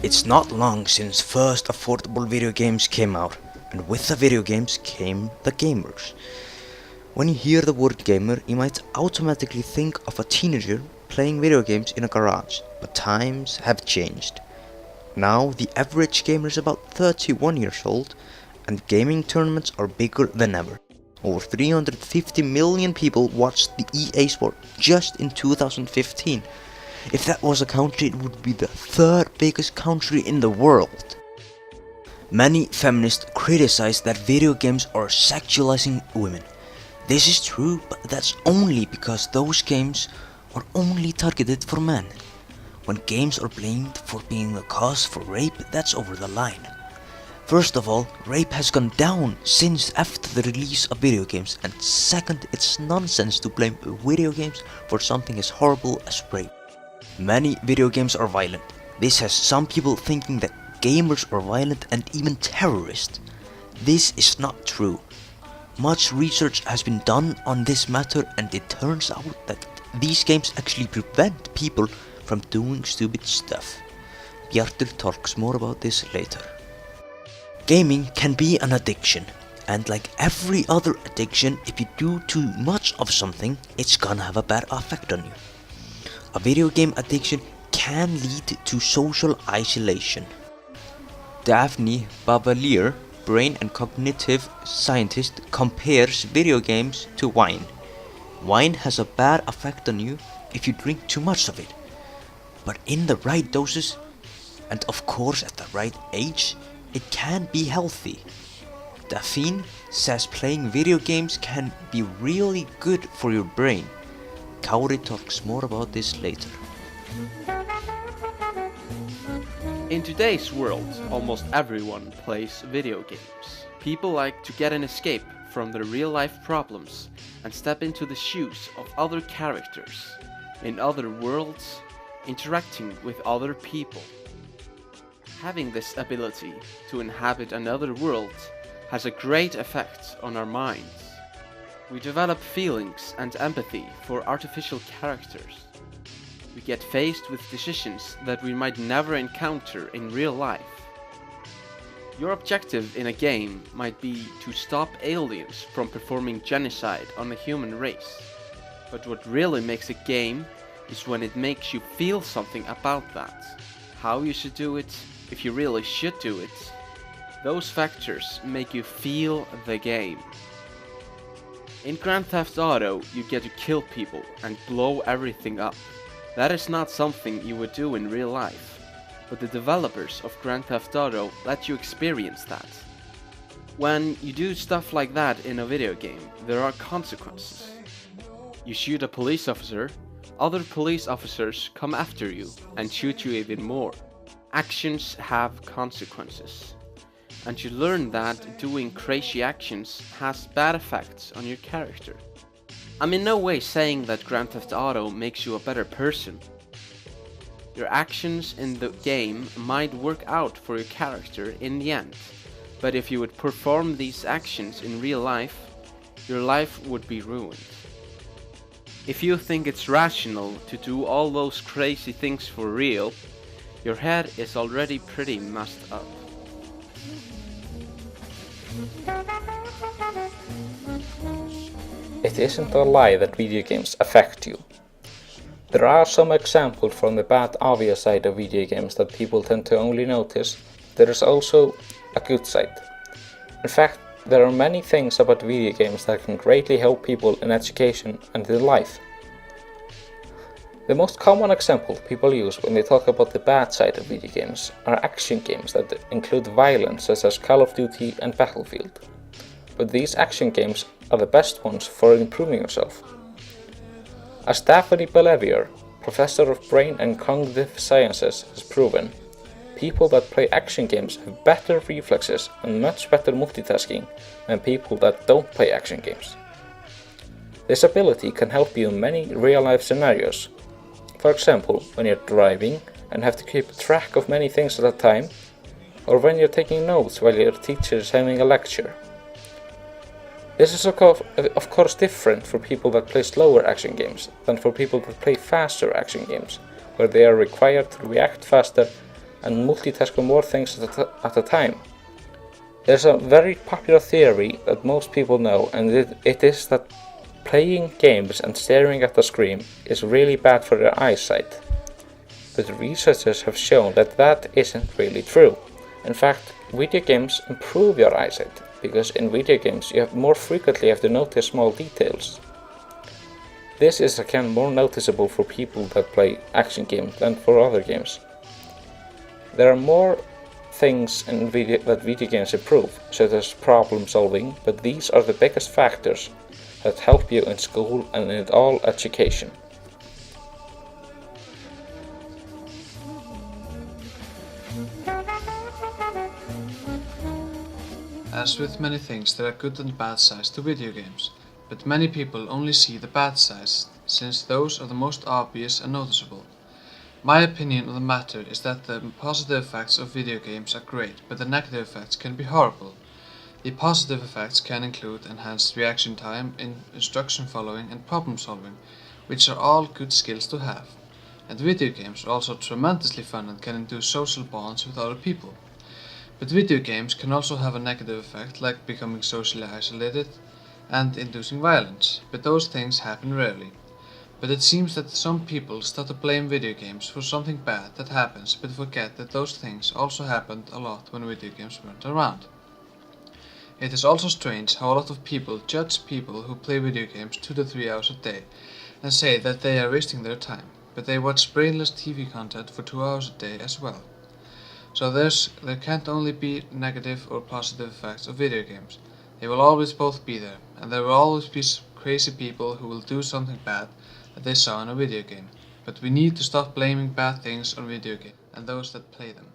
It's not long since first affordable video games came out, and with the video games came the gamers. When you hear the word gamer, you might automatically think of a teenager playing video games in a garage, but times have changed. Now the average gamer is about 31 years old, and gaming tournaments are bigger than ever. Over 350 million people watched the EA Sport just in 2015. If that was a country, it would be the third biggest country in the world. Many feminists criticize that video games are sexualizing women. This is true, but that's only because those games are only targeted for men. When games are blamed for being the cause for rape, that's over the line. First of all, rape has gone down since after the release of video games, and second, it's nonsense to blame video games for something as horrible as rape. Many video games are violent. This has some people thinking that gamers are violent and even terrorists. This is not true. Much research has been done on this matter, and it turns out that these games actually prevent people from doing stupid stuff. Bjartur talks more about this later. Gaming can be an addiction, and like every other addiction, if you do too much of something, it's gonna have a bad effect on you. A video game addiction can lead to social isolation. Daphne Bavelier, brain and cognitive scientist, compares video games to wine. Wine has a bad effect on you if you drink too much of it. But in the right doses, and of course at the right age, it can be healthy. Daphne says playing video games can be really good for your brain. Kauri talks more about this later. In today's world, almost everyone plays video games. People like to get an escape from their real-life problems and step into the shoes of other characters, in other worlds, interacting with other people. Having this ability to inhabit another world has a great effect on our minds. We develop feelings and empathy for artificial characters. We get faced with decisions that we might never encounter in real life. Your objective in a game might be to stop aliens from performing genocide on the human race. But what really makes a game is when it makes you feel something about that. How you should do it, if you really should do it. Those factors make you feel the game. In Grand Theft Auto, you get to kill people and blow everything up. That is not something you would do in real life, but the developers of Grand Theft Auto let you experience that. When you do stuff like that in a video game, there are consequences. You shoot a police officer, other police officers come after you and shoot you even more. Actions have consequences. And you learn that doing crazy actions has bad effects on your character. I'm in no way saying that Grand Theft Auto makes you a better person. Your actions in the game might work out for your character in the end, but if you would perform these actions in real life, your life would be ruined. If you think it's rational to do all those crazy things for real, your head is already pretty messed up. It isn't a lie that video games affect you. There are some examples from the bad obvious side of video games that people tend to only notice. There is also a good side. In fact, there are many things about video games that can greatly help people in education and in life. The most common example people use when they talk about the bad side of video games are action games that include violence such as Call of Duty and Battlefield. But these action games are the best ones for improving yourself. As Daphne Bavelier, professor of brain and cognitive sciences, has proven, people that play action games have better reflexes and much better multitasking than people that don't play action games. This ability can help you in many real-life scenarios. For example, when you're driving and have to keep track of many things at a time, or when you're taking notes while your teacher is having a lecture. This is of course different for people that play slower action games than for people that play faster action games, where they are required to react faster and multitask on more things at a time. There's a very popular theory that most people know, and it is that playing games and staring at the screen is really bad for your eyesight. But researchers have shown that that isn't really true. In fact, video games improve your eyesight, because in video games you more frequently have to notice small details. This is again more noticeable for people that play action games than for other games. There are more things in that video games improve, such as problem solving, but these are the biggest factors that help you in school and in all education. As with many things, there are good and bad sides to video games, but many people only see the bad sides, since those are the most obvious and noticeable. My opinion on the matter is that the positive effects of video games are great, but the negative effects can be horrible. The positive effects can include enhanced reaction time, instruction following, and problem solving, which are all good skills to have. And video games are also tremendously fun and can induce social bonds with other people. But video games can also have a negative effect, like becoming socially isolated and inducing violence, but those things happen rarely. But it seems that some people start to blame video games for something bad that happens, but forget that those things also happened a lot when video games weren't around. It is also strange how a lot of people judge people who play video games 2 to 3 hours a day and say that they are wasting their time, but they watch brainless TV content for 2 hours a day as well. So there can't only be negative or positive effects of video games. They will always both be there, and there will always be crazy people who will do something bad that they saw in a video game. But we need to stop blaming bad things on video games and those that play them.